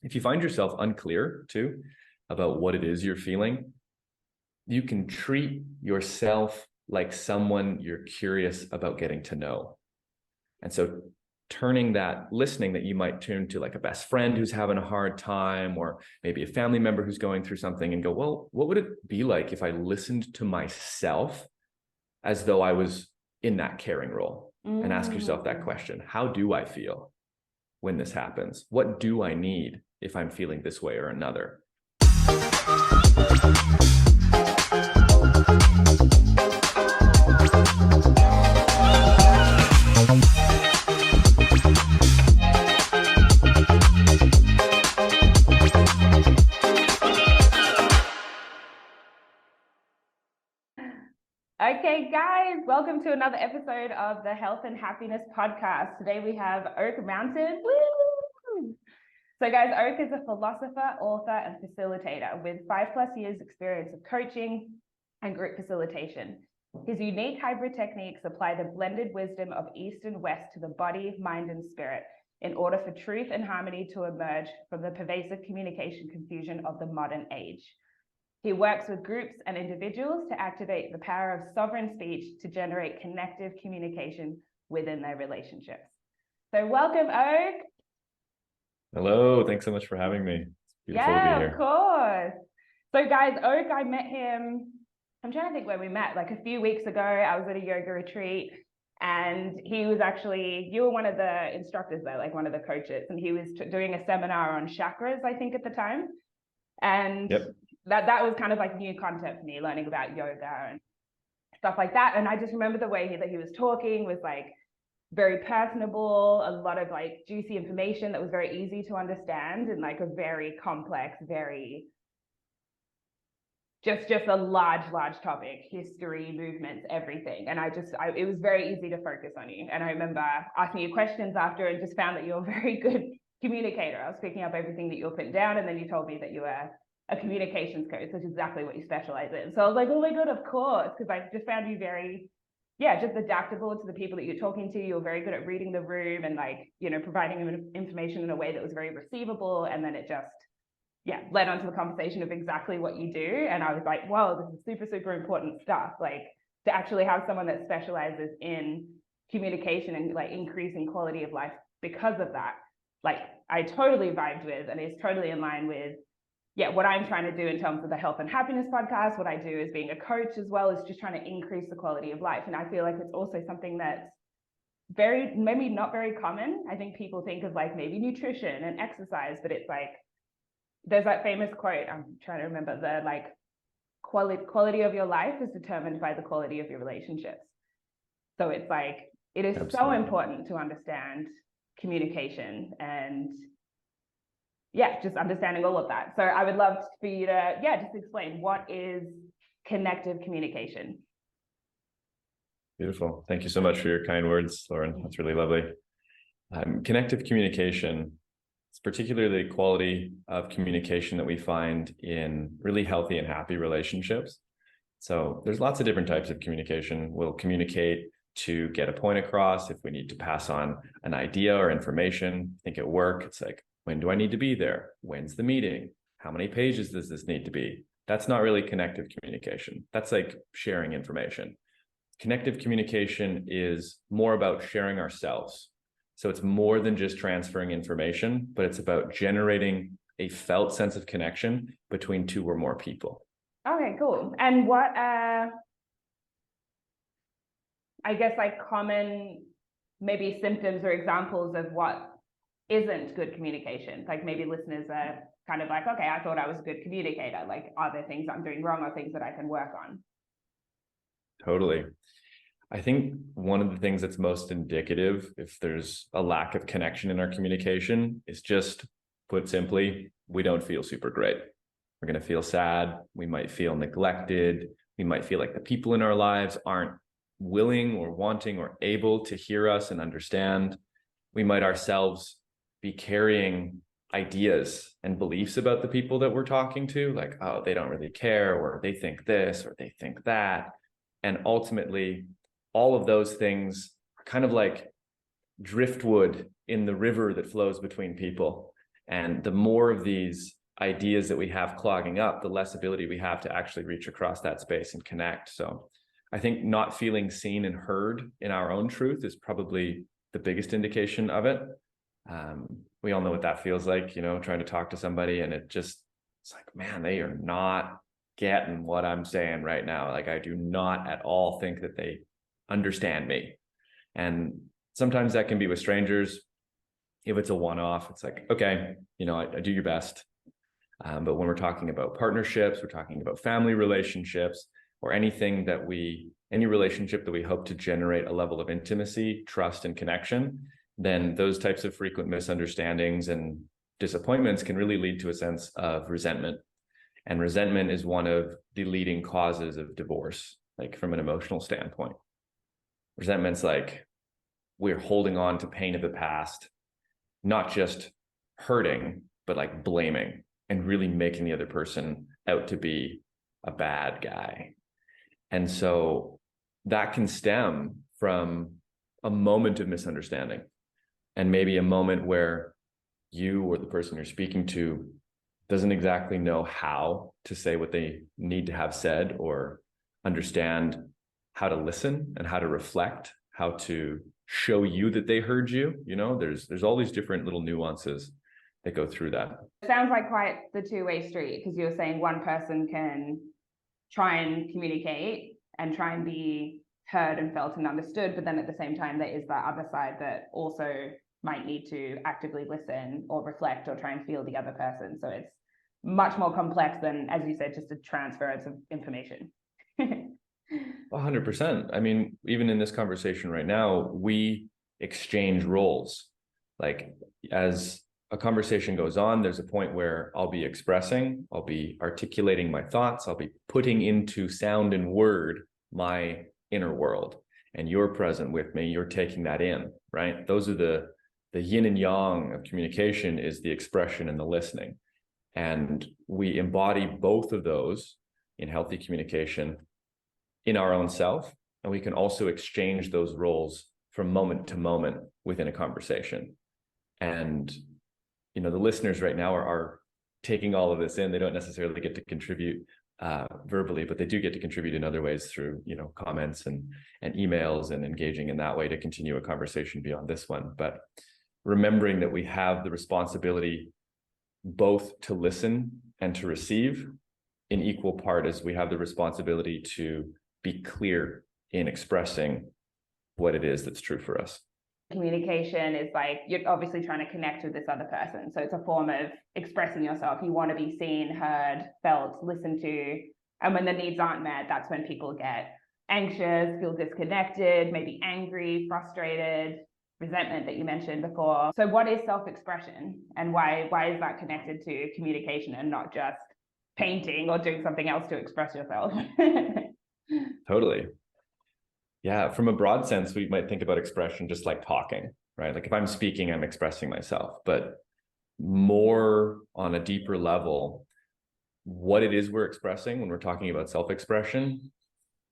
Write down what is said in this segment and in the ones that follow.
If you find yourself unclear too about what it is you're feeling, you can treat yourself like someone you're curious about getting to know. And so turning that listening that you might tune to like a best friend who's having a hard time, or maybe a family member who's going through something, and go, well, what would it be like if I listened to myself as though I was in that caring role? And ask yourself that question. How do I feel when this happens? What do I need if I'm feeling this way or another? Okay, guys, welcome to another episode of the Health and Happiness podcast. Today we have Oak Mountain. Woo! So guys, Oak is a philosopher, author, and facilitator with 5+ years experience of coaching and group facilitation. His unique hybrid techniques apply the blended wisdom of East and West to the body, mind, and spirit in order for truth and harmony to emerge from the pervasive communication confusion of the modern age. He works with groups and individuals to activate the power of sovereign speech to generate connective communication within their relationships. So welcome, Oak. Hello, thanks so much for having me. It's beautiful to be here. Of course. So guys, Oak, I met him, I'm trying to think where we met, like a few weeks ago. I was at a yoga retreat, and he was actually, you were one of the instructors there, like one of the coaches, and he was doing a seminar on chakras, I think, at the time. And yep. that was kind of like new content for me, learning about yoga and stuff like that. And I just remember the way that he was talking was like very personable, a lot of like juicy information that was very easy to understand, and like a very complex, very just a large topic, history, movements, everything. And it was very easy to focus on you. And I remember asking you questions after and just found that you're a very good communicator. I was picking up everything that you were putting down, and then you told me that you were a communications coach, which is exactly what you specialize in. So I was like, oh my God, of course, because I just found you very, just adaptable to the people that you're talking to. You're very good at reading the room and like, providing information in a way that was very receivable. And then it just, led on to the conversation of exactly what you do. And I was like, whoa, this is super, super important stuff. Like to actually have someone that specializes in communication and like increasing quality of life because of that, like I totally vibed with, and is totally in line with what I'm trying to do in terms of the Health and Happiness podcast. What I do as being a coach as well is just trying to increase the quality of life. And I feel like it's also something that's maybe not very common. I think people think of like maybe nutrition and exercise, but it's like, there's that famous quote, I'm trying to remember, the like quality of your life is determined by the quality of your relationships. So it's like, it is Absolutely. So important to understand communication and just understanding all of that. So I would love for you to, just explain what is connective communication. Beautiful. Thank you so much for your kind words, Lauren. That's really lovely. Connective communication is particularly the quality of communication that we find in really healthy and happy relationships. So there's lots of different types of communication. We'll communicate to get a point across. If we need to pass on an idea or information, I think at work, it's like, when do I need to be there? When's the meeting? How many pages does this need to be? That's not really connective communication. That's like sharing information. Connective communication is more about sharing ourselves. So it's more than just transferring information, but it's about generating a felt sense of connection between two or more people. Okay, cool. And what, I guess like common maybe symptoms or examples of what isn't good communication? Like maybe listeners are kind of like, okay, I thought I was a good communicator. Like, are there things I'm doing wrong or things that I can work on? Totally. I think one of the things that's most indicative if there's a lack of connection in our communication is just, put simply, we don't feel super great. We're going to feel sad. We might feel neglected. We might feel like the people in our lives aren't willing or wanting or able to hear us and understand. We might ourselves be carrying ideas and beliefs about the people that we're talking to, like, oh, they don't really care, or they think this, or they think that. And ultimately, all of those things are kind of like driftwood in the river that flows between people. And the more of these ideas that we have clogging up, the less ability we have to actually reach across that space and connect. So I think not feeling seen and heard in our own truth is probably the biggest indication of it. We all know what that feels like, trying to talk to somebody and it's like, man, they are not getting what I'm saying right now. Like, I do not at all think that they understand me. And sometimes that can be with strangers. If it's a one-off, it's like, okay, I do your best. But when we're talking about partnerships, we're talking about family relationships, or any relationship that we hope to generate a level of intimacy, trust, and connection, then those types of frequent misunderstandings and disappointments can really lead to a sense of resentment. And resentment is one of the leading causes of divorce, like from an emotional standpoint. Resentment's like we're holding on to pain of the past, not just hurting, but like blaming and really making the other person out to be a bad guy. And so that can stem from a moment of misunderstanding, and maybe a moment where you or the person you're speaking to doesn't exactly know how to say what they need to have said, or understand how to listen and how to reflect, how to show you that they heard you. There's all these different little nuances that go through that. It sounds like quite the two-way street, because you're saying one person can try and communicate and try and be heard and felt and understood, but then at the same time there is that other side that also might need to actively listen or reflect or try and feel the other person. So it's much more complex than, as you said, just a transference of information. 100%. I mean, even in this conversation right now, we exchange roles. Like, as a conversation goes on, there's a point where I'll be expressing, I'll be articulating my thoughts, I'll be putting into sound and word my inner world, and you're present with me, you're taking that in, right? Those are the yin and yang of communication, is the expression and the listening. And we embody both of those in healthy communication in our own self. And we can also exchange those roles from moment to moment within a conversation. And, the listeners right now are taking all of this in. They don't necessarily get to contribute verbally, but they do get to contribute in other ways through, comments and emails, and engaging in that way to continue a conversation beyond this one. But remembering that we have the responsibility both to listen and to receive in equal part, as we have the responsibility to be clear in expressing what it is that's true for us. Communication is like, you're obviously trying to connect with this other person. So it's a form of expressing yourself. You want to be seen, heard, felt, listened to. And when the needs aren't met, that's when people get anxious, feel disconnected, maybe angry, frustrated, resentment that you mentioned before. So what is self-expression, and why is that connected to communication and not just painting or doing something else to express yourself? Totally. Yeah, from a broad sense, we might think about expression just like talking, right? Like, if I'm speaking, I'm expressing myself. But more on a deeper level, what it is we're expressing when we're talking about self-expression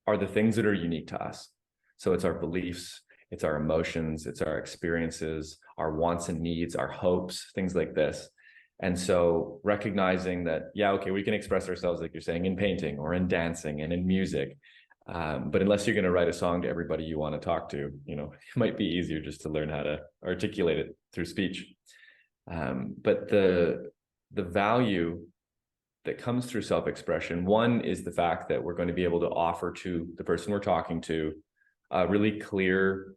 are the things that are unique to us. So it's our beliefs, it's our emotions, it's our experiences, our wants and needs, our hopes, things like this. And so recognizing that, yeah, okay, we can express ourselves, like you're saying, in painting or in dancing and in music. But unless you're going to write a song to everybody you want to talk to, it might be easier just to learn how to articulate it through speech. But the value that comes through self-expression, one is the fact that we're going to be able to offer to the person we're talking to a really clear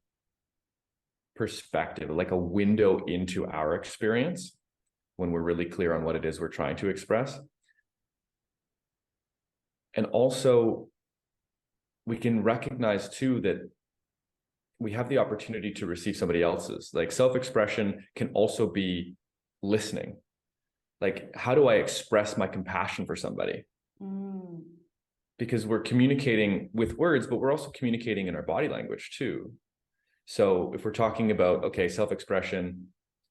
perspective, like a window into our experience, when we're really clear on what it is we're trying to express. And also, we can recognize too that we have the opportunity to receive somebody else's. Like, self-expression can also be listening. Like, how do I express my compassion for somebody? Because we're communicating with words, but we're also communicating in our body language too. So if we're talking about, okay, self-expression,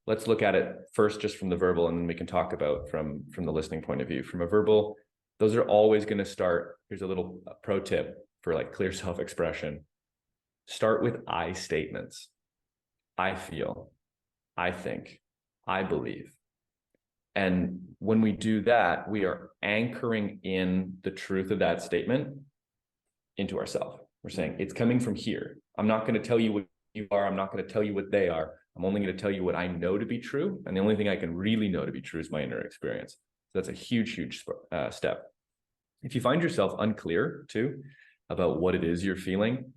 let's look at it first just from the verbal, and then we can talk about from the listening point of view. From a verbal, those are always going to start. Here's a little pro tip for like clear self-expression. Start with I statements. I feel, I think, I believe. And when we do that, we are anchoring in the truth of that statement into ourselves. We're saying, it's coming from here. I'm not going to tell you what you are. I'm not going to tell you what they are. I'm only going to tell you what I know to be true. And the only thing I can really know to be true is my inner experience. So that's a huge, huge step. If you find yourself unclear too about what it is you're feeling,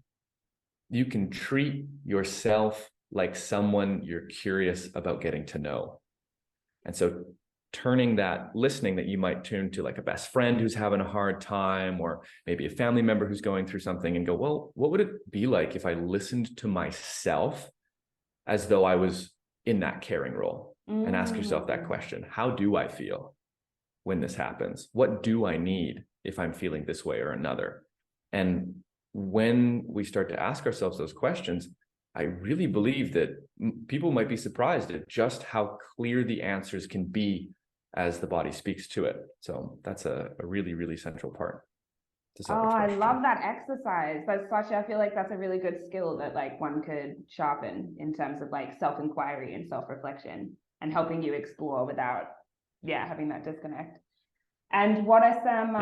you can treat yourself like someone you're curious about getting to know. And so turning that listening that you might tune to like a best friend who's having a hard time, or maybe a family member who's going through something, and go, well, what would it be like if I listened to myself as though I was in that caring role? And ask yourself that question. How do I feel when this happens? What do I need if I'm feeling this way or another? And when we start to ask ourselves those questions, I really believe that people might be surprised at just how clear the answers can be as the body speaks to it. So that's a really, really central part to self-expression. I love that exercise. I feel like that's a really good skill that like one could sharpen in terms of like self-inquiry and self-reflection and helping you explore without, having that disconnect. And what are some,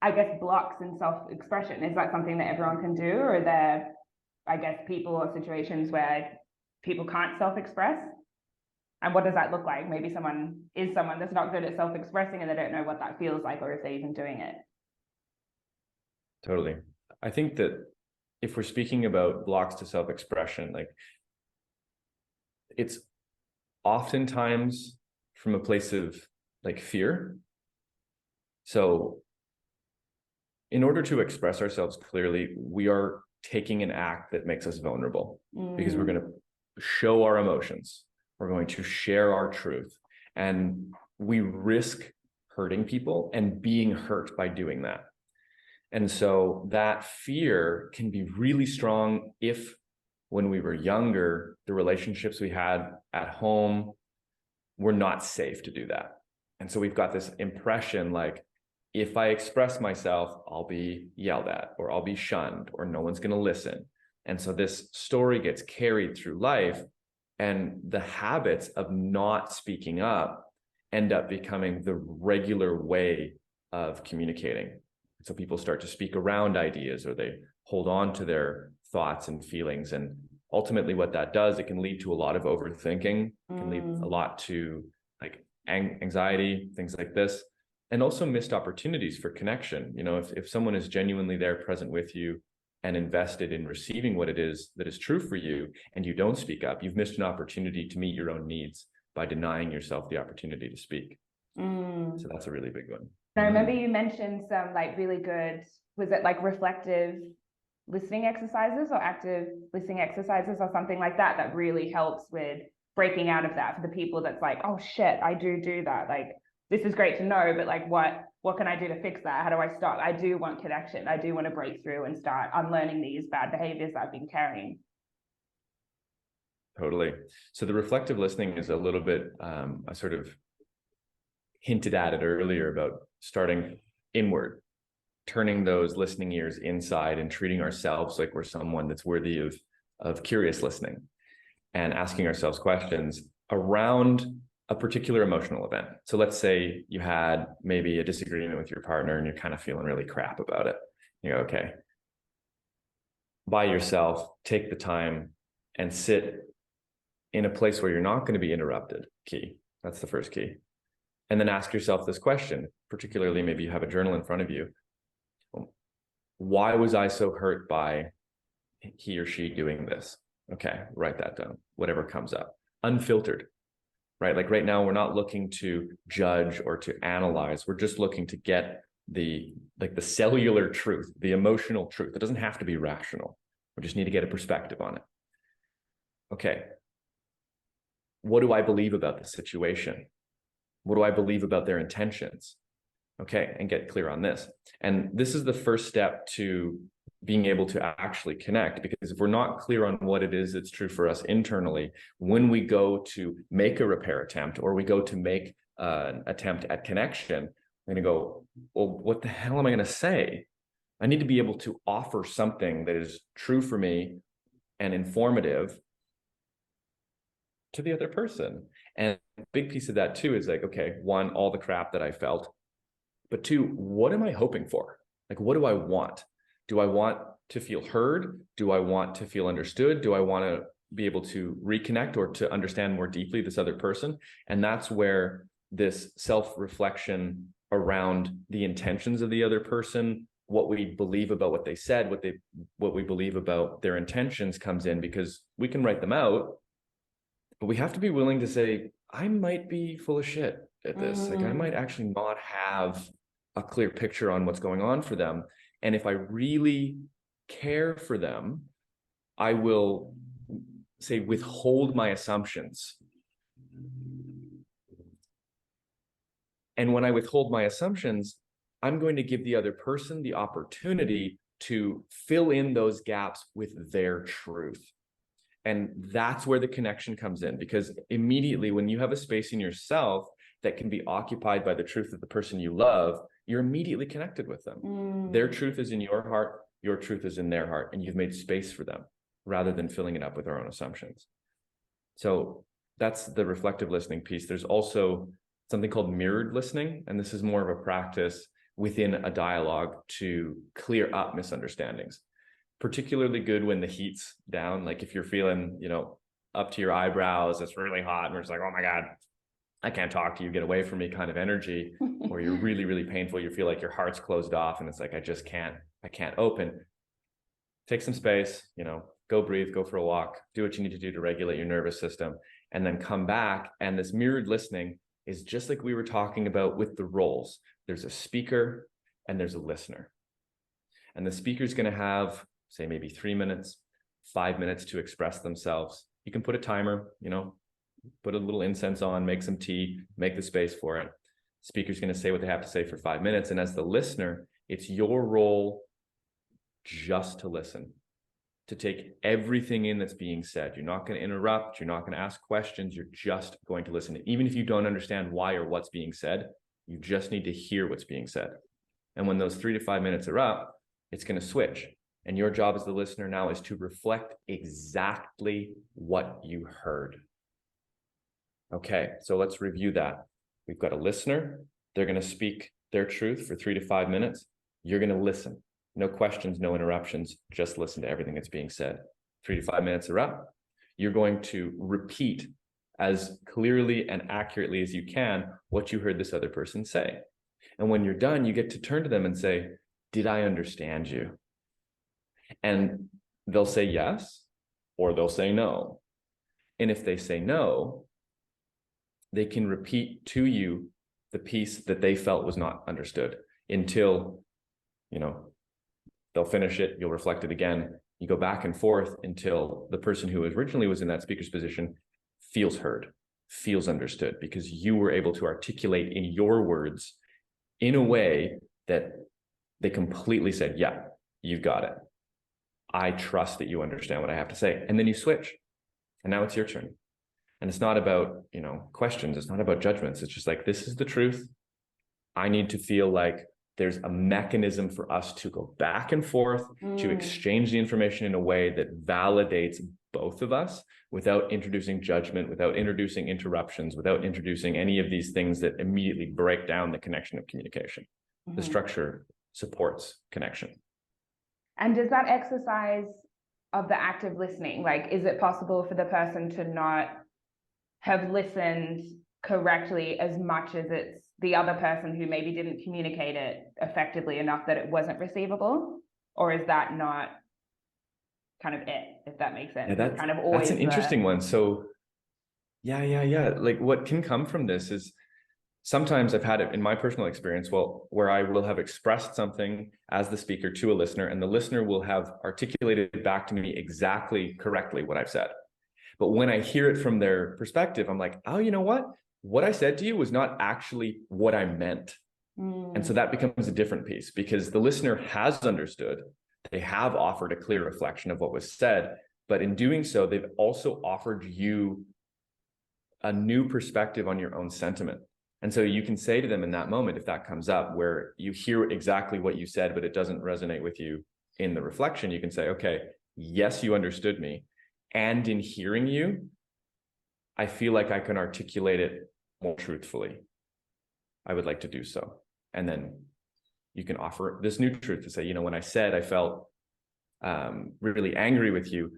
I guess, blocks in self-expression? Is that something that everyone can do, or are there, I guess, people or situations where people can't self-express? And what does that look like? Maybe someone that's not good at self-expressing and they don't know what that feels like, or if they're even doing it. Totally. I think that if we're speaking about blocks to self-expression, like, it's oftentimes from a place of like fear. So in order to express ourselves clearly, we are taking an act that makes us vulnerable, because we're going to show our emotions. We're going to share our truth, and we risk hurting people and being hurt by doing that. And so that fear can be really strong if, when we were younger, the relationships we had at home were not safe to do that. And so we've got this impression like, if I express myself, I'll be yelled at, or I'll be shunned, or no one's going to listen. And so this story gets carried through life, and the habits of not speaking up end up becoming the regular way of communicating. So people start to speak around ideas, or they hold on to their thoughts and feelings. And ultimately what that does, it can lead to a lot of overthinking, it can lead a lot to like anxiety, things like this. And also missed opportunities for connection. You know, if someone is genuinely there, present with you, and invested in receiving what it is that is true for you, and you don't speak up, you've missed an opportunity to meet your own needs by denying yourself the opportunity to speak. So that's a really big one. I remember you mentioned some like really good, was it like reflective listening exercises or active listening exercises or something like that, that really helps with breaking out of that for the people that's like, oh shit, I do that. Like, this is great to know, but like, what can I do to fix that? How do I start? I do want connection. I do want to break through and start unlearning these bad behaviors that I've been carrying. Totally. So the reflective listening is a little bit, I sort of hinted at it earlier about starting inward, turning those listening ears inside, and treating ourselves like we're someone that's worthy of curious listening, and asking ourselves questions around a particular emotional event. So let's say you had maybe a disagreement with your partner and you're kind of feeling really crap about it. You go, okay, by yourself, take the time and sit in a place where you're not going to be interrupted. Key. That's the first key. And then ask yourself this question, particularly maybe you have a journal in front of you. Why was I so hurt by he or she doing this? Okay, write that down, whatever comes up. Unfiltered, right? Like right now, we're not looking to judge or to analyze. We're just looking to get the cellular truth, the emotional truth. It doesn't have to be rational. We just need to get a perspective on it. Okay, what do I believe about the situation? What do I believe about their intentions? Okay, and get clear on this. And this is the first step to being able to actually connect, because if we're not clear on what it is that's true for us internally, when we go to make a repair attempt, or we go to make an attempt at connection, we're going to go, well, what the hell am I going to say? I need to be able to offer something that is true for me and informative to the other person. And a big piece of that too is like, okay, one, all the crap that I felt, but two, what am I hoping for? Like, what do I want? Do I want to feel heard? Do I want to feel understood? Do I want to be able to reconnect or to understand more deeply this other person? And that's where this self-reflection around the intentions of the other person, what we believe about what they said, what we believe about their intentions comes in, because we can write them out, but we have to be willing to say, I might be full of shit at this. Like, I might actually not have a clear picture on what's going on for them. And if I really care for them, I will say withhold my assumptions. And when I withhold my assumptions, I'm going to give the other person the opportunity to fill in those gaps with their truth. And that's where the connection comes in, because immediately when you have a space in yourself that can be occupied by the truth of the person you love, you're immediately connected with them. Their truth is in your heart, your truth is in their heart, and you've made space for them rather than filling it up with our own assumptions. So that's the reflective listening piece. There's also something called mirrored listening, and this is more of a practice within a dialogue to clear up misunderstandings. Particularly good when the heat's down, like if you're feeling, up to your eyebrows, it's really hot, and we're just like, oh my God, I can't talk to you, get away from me kind of energy, or you're really, really painful, you feel like your heart's closed off, and it's like, I can't open. Take some space, go breathe, go for a walk, do what you need to do to regulate your nervous system, and then come back. And this mirrored listening is just like we were talking about with the roles. There's a speaker and there's a listener. And the speaker's going to have, say, maybe 3 minutes, 5 minutes to express themselves. You can put a timer, put a little incense on, make some tea, make the space for it. Speaker's going to say what they have to say for 5 minutes. And as the listener, it's your role just to listen, to take everything in that's being said. You're not going to interrupt. You're not going to ask questions. You're just going to listen. Even if you don't understand why or what's being said, you just need to hear what's being said. And when those 3 to 5 minutes are up, it's going to switch. And your job as the listener now is to reflect exactly what you heard. Okay, so let's review that. We've got a listener. They're going to speak their truth for 3 to 5 minutes. You're going to listen. No questions, no interruptions. Just listen to everything that's being said. 3 to 5 minutes are up. You're going to repeat as clearly and accurately as you can what you heard this other person say. And when you're done, you get to turn to them and say, did I understand you? And they'll say yes, or they'll say no. And if they say no, they can repeat to you the piece that they felt was not understood until, they'll finish it, you'll reflect it again. You go back and forth until the person who originally was in that speaker's position feels heard, feels understood, because you were able to articulate in your words in a way that they completely said, yeah, you've got it. I trust that you understand what I have to say. And then you switch. And now it's your turn. And it's not about, questions. It's not about judgments. It's just like, this is the truth. I need to feel like there's a mechanism for us to go back and forth, to exchange the information in a way that validates both of us without introducing judgment, without introducing interruptions, without introducing any of these things that immediately break down the connection of communication. The structure supports connection. And does that exercise of the active listening, like, is it possible for the person to not have listened correctly as much as it's the other person who maybe didn't communicate it effectively enough that it wasn't receivable? Or is that not kind of it, if that makes sense? Yeah, kind of always that's an interesting one. So yeah. Like, what can come from this is, sometimes I've had it in my personal experience, where I will have expressed something as the speaker to a listener, and the listener will have articulated back to me exactly correctly what I've said. But when I hear it from their perspective, I'm like, oh, you know what? What I said to you was not actually what I meant. And so that becomes a different piece, because the listener has understood. They have offered a clear reflection of what was said. But in doing so, they've also offered you a new perspective on your own sentiment. And so you can say to them in that moment, if that comes up, where you hear exactly what you said, but it doesn't resonate with you in the reflection, you can say, okay, yes, you understood me. And in hearing you, I feel like I can articulate it more truthfully. I would like to do so. And then you can offer this new truth to say, when I said I felt really angry with you,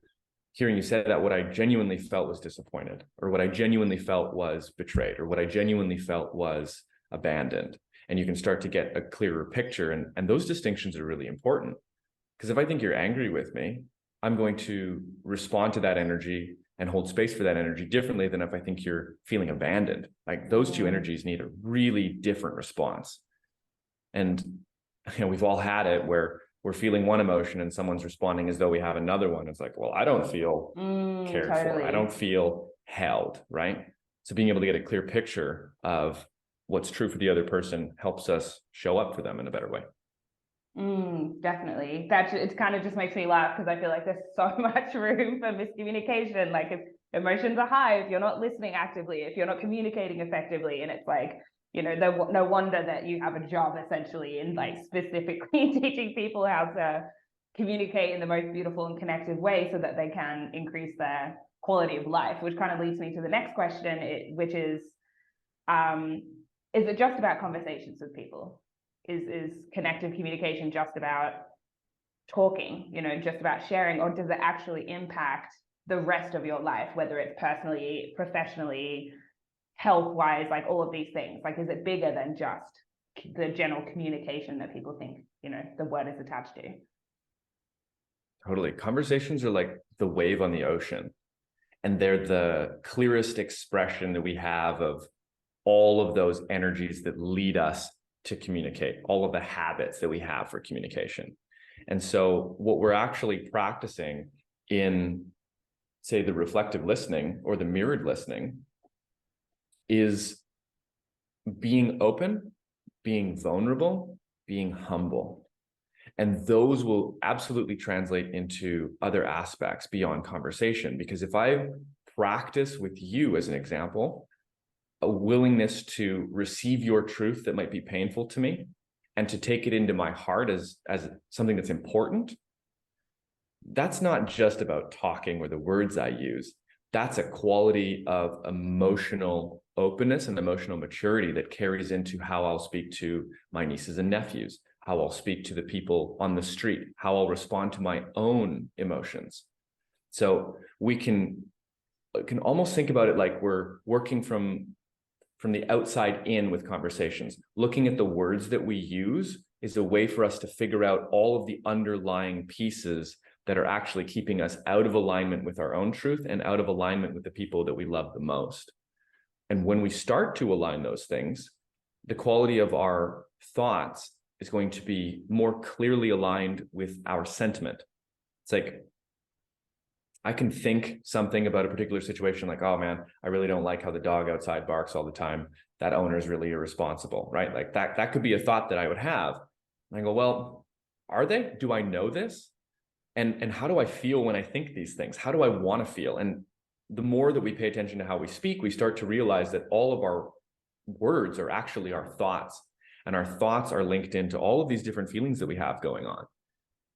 hearing you say that, what I genuinely felt was disappointed, or what I genuinely felt was betrayed, or what I genuinely felt was abandoned. And you can start to get a clearer picture. And those distinctions are really important, because if I think you're angry with me, I'm going to respond to that energy and hold space for that energy differently than if I think you're feeling abandoned. Like, those two energies need a really different response. And we've all had it where we're feeling one emotion and someone's responding as though we have another one. It's like, well, I don't feel cared for. I don't feel held, right? So being able to get a clear picture of what's true for the other person helps us show up for them in a better way. Definitely. It kind of just makes me laugh, because I feel like there's so much room for miscommunication. Like, if emotions are high, if you're not listening actively, if you're not communicating effectively, and it's like, no wonder that you have a job essentially in like specifically teaching people how to communicate in the most beautiful and connective way so that they can increase their quality of life, which kind of leads me to the next question, which is it just about conversations with people? Is connective communication just about talking, just about sharing, or does it actually impact the rest of your life, whether it's personally, professionally, health-wise, like all of these things? Like, is it bigger than just the general communication that people think, the word is attached to? Totally. Conversations are like the wave on the ocean, and they're the clearest expression that we have of all of those energies that lead us to communicate, all of the habits that we have for communication. And so what we're actually practicing in, say, the reflective listening or the mirrored listening is being open, being vulnerable, being humble. And those will absolutely translate into other aspects beyond conversation. Because if I practice with you, as an example, a willingness to receive your truth that might be painful to me and to take it into my heart as something that's important, that's not just about talking or the words I use. That's a quality of emotional openness and emotional maturity that carries into how I'll speak to my nieces and nephews, how I'll speak to the people on the street, how I'll respond to my own emotions. So we can almost think about it like we're working from the outside in with conversations. Looking at the words that we use is a way for us to figure out all of the underlying pieces that are actually keeping us out of alignment with our own truth and out of alignment with the people that we love the most. And when we start to align those things, the quality of our thoughts is going to be more clearly aligned with our sentiment. It's like, I can think something about a particular situation like, oh man, I really don't like how the dog outside barks all the time. That owner is really irresponsible, right? Like that could be a thought that I would have. And I go, well, are they? Do I know this? And how do I feel when I think these things? How do I want to feel? And the more that we pay attention to how we speak, we start to realize that all of our words are actually our thoughts. And our thoughts are linked into all of these different feelings that we have going on.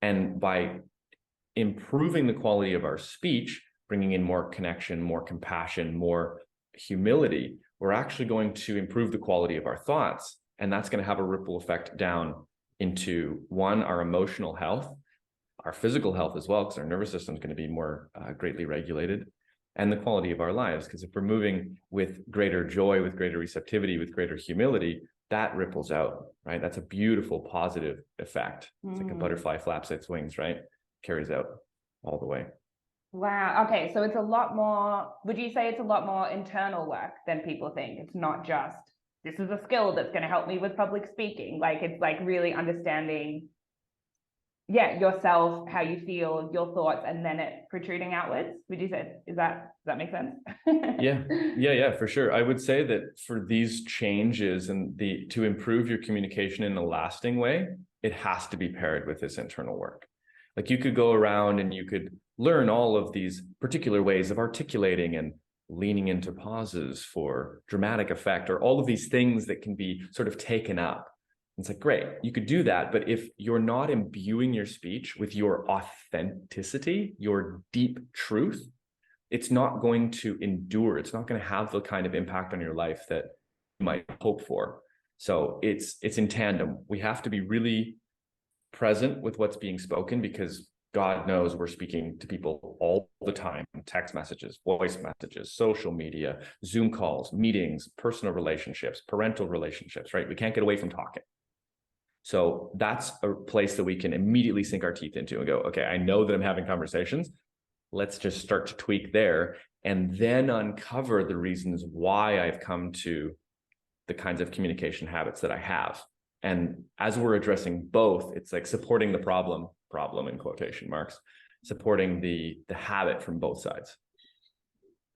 And by improving the quality of our speech, bringing in more connection, more compassion, more humility, we're actually going to improve the quality of our thoughts. And that's going to have a ripple effect down into, one, our emotional health, our physical health as well, because our nervous system is going to be more greatly regulated, and the quality of our lives. Because if we're moving with greater joy, with greater receptivity, with greater humility, that ripples out, right? That's a beautiful positive effect. It's like a butterfly flaps its wings, right? Carries out all the way. Wow. Okay. So it's a lot more, would you say it's a lot more internal work than people think? It's not just, this is a skill that's going to help me with public speaking. Like, it's like really understanding, yourself, how you feel, your thoughts, and then it protruding outwards. Would you say, does that make sense? Yeah, for sure. I would say that for these changes and to improve your communication in a lasting way, it has to be paired with this internal work. Like, you could go around and you could learn all of these particular ways of articulating and leaning into pauses for dramatic effect, or all of these things that can be sort of taken up. It's like, great, you could do that. But if you're not imbuing your speech with your authenticity, your deep truth, it's not going to endure. It's not going to have the kind of impact on your life that you might hope for. So it's in tandem. We have to be really present with what's being spoken, because God knows we're speaking to people all the time: text messages, voice messages, social media, Zoom calls, meetings, personal relationships, parental relationships, right? We can't get away from talking. So that's a place that we can immediately sink our teeth into and go, okay, I know that I'm having conversations. Let's just start to tweak there, and then uncover the reasons why I've come to the kinds of communication habits that I have. And as we're addressing both, it's like supporting the problem in quotation marks, supporting the habit from both sides.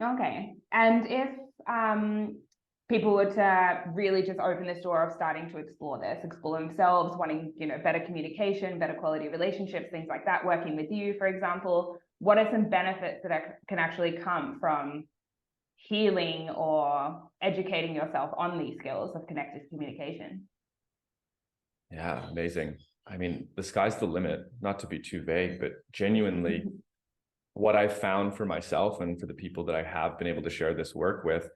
Okay. And if people were to really just open this door of starting to explore themselves, wanting, better communication, better quality relationships, things like that, working with you, for example, what are some benefits that can actually come from healing or educating yourself on these skills of connective communication? Yeah, amazing. I mean, the sky's the limit, not to be too vague, but genuinely what I've found for myself and for the people that I have been able to share this work with,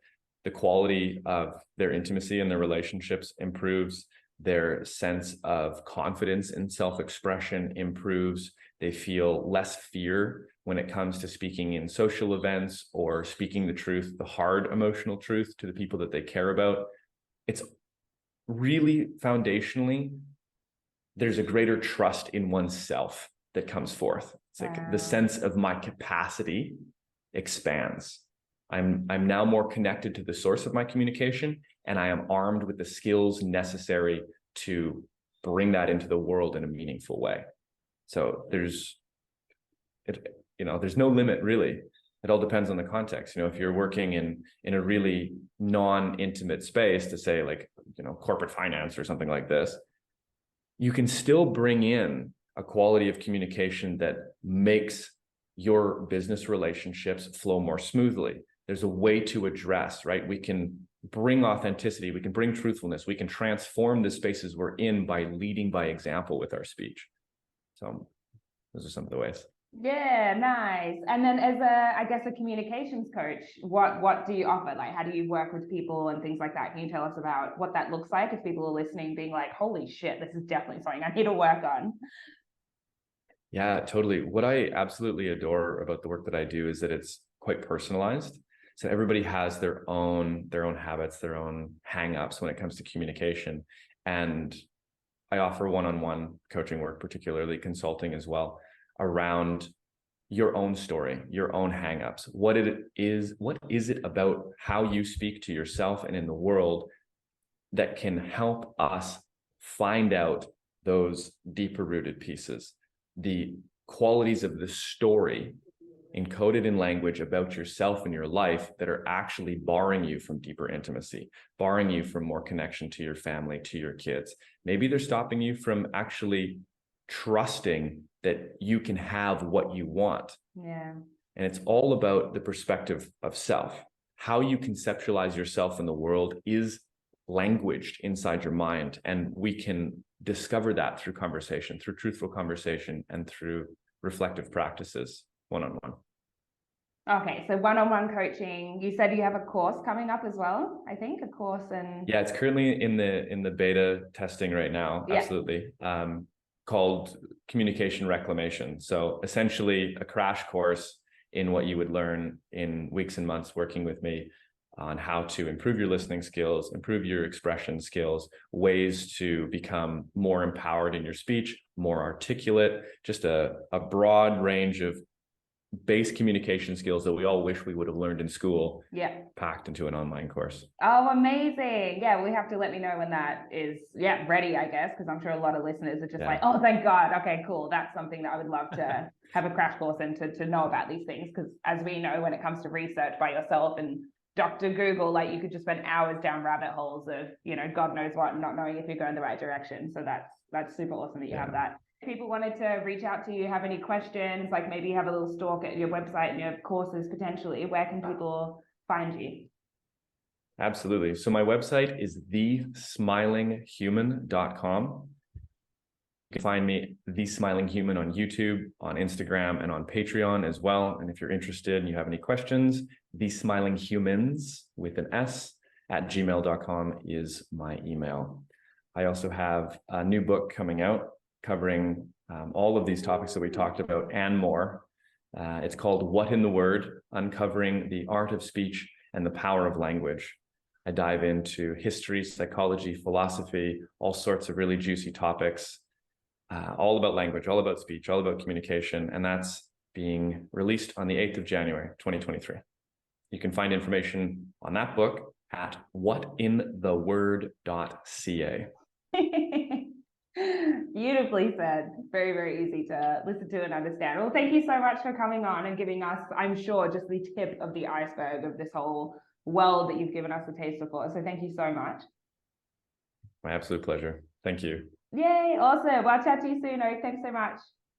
the quality of their intimacy and their relationships improves. Their sense of confidence and self-expression improves. They feel less fear when it comes to speaking in social events or speaking the truth, the hard emotional truth, to the people that they care about. It's really foundationally, there's a greater trust in oneself that comes forth. It's like the sense of my capacity expands. I'm now more connected to the source of my communication, and I am armed with the skills necessary to bring that into the world in a meaningful way. So there's no limit, really. It all depends on the context. If you're working in a really non-intimate space, to say like, corporate finance or something like this, you can still bring in a quality of communication that makes your business relationships flow more smoothly. There's a way to address, right? We can bring authenticity, we can bring truthfulness, we can transform the spaces we're in by leading by example with our speech. So those are some of the ways. Yeah, nice. And then as a communications coach, what do you offer? Like, how do you work with people and things like that? Can you tell us about what that looks like if people are listening, being like, holy shit, this is definitely something I need to work on? Yeah, totally. What I absolutely adore about the work that I do is that it's quite personalized. So everybody has their own habits, their own hang-ups when it comes to communication. And I offer one-on-one coaching work, particularly consulting as well, around your own story, your own hang-ups. What is it about how you speak to yourself and in the world that can help us find out those deeper rooted pieces, the qualities of the story encoded in language about yourself and your life that are actually barring you from deeper intimacy, barring you from more connection to your family, to your kids. Maybe they're stopping you from actually trusting that you can have what you want. Yeah. And it's all about the perspective of self. How you conceptualize yourself in the world is languaged inside your mind. And we can discover that through conversation, through truthful conversation, and through reflective practices one-on-one. Okay, so one-on-one coaching. You said you have a course coming up as well, I think, a course and Yeah, it's currently in the beta testing right now. Yeah. Absolutely. Called Communication Reclamation. So essentially a crash course in what you would learn in weeks and months working with me on how to improve your listening skills, improve your expression skills, ways to become more empowered in your speech, more articulate, just a broad range of base communication skills that we all wish we would have learned in school, packed into an online course. Oh, amazing. Yeah, we have to let me know when that is ready, I guess, because I'm sure a lot of listeners are just like, oh, thank God. Okay, cool. That's something that I would love to have a crash course and to know about these things. Because as we know, when it comes to research by yourself and Dr. Google, like you could just spend hours down rabbit holes of, God knows what, and not knowing if you're going the right direction. So that's super awesome that you have that. If people wanted to reach out to you, have any questions, like maybe have a little stalk at your website and your courses potentially, where can people find you? Absolutely. So my website is thesmilinghuman.com. can find me, The Smiling Human, on YouTube, on Instagram, and on Patreon as well. And if you're interested and you have any questions, thesmilinghumans with an S at gmail.com is my email. I also have a new book coming out covering all of these topics that we talked about and more. It's called What in the Word? Uncovering the Art of Speech and the Power of Language. I dive into history, psychology, philosophy, all sorts of really juicy topics. All about language, all about speech, all about communication, and that's being released on the 8th of January, 2023. You can find information on that book at whatintheword.ca. Beautifully said. Very, very easy to listen to and understand. Well, thank you so much for coming on and giving us, I'm sure, just the tip of the iceberg of this whole world that you've given us a taste for. So thank you so much. My absolute pleasure. Thank you. Yay, awesome. Well, I'll chat to you soon. Thanks so much.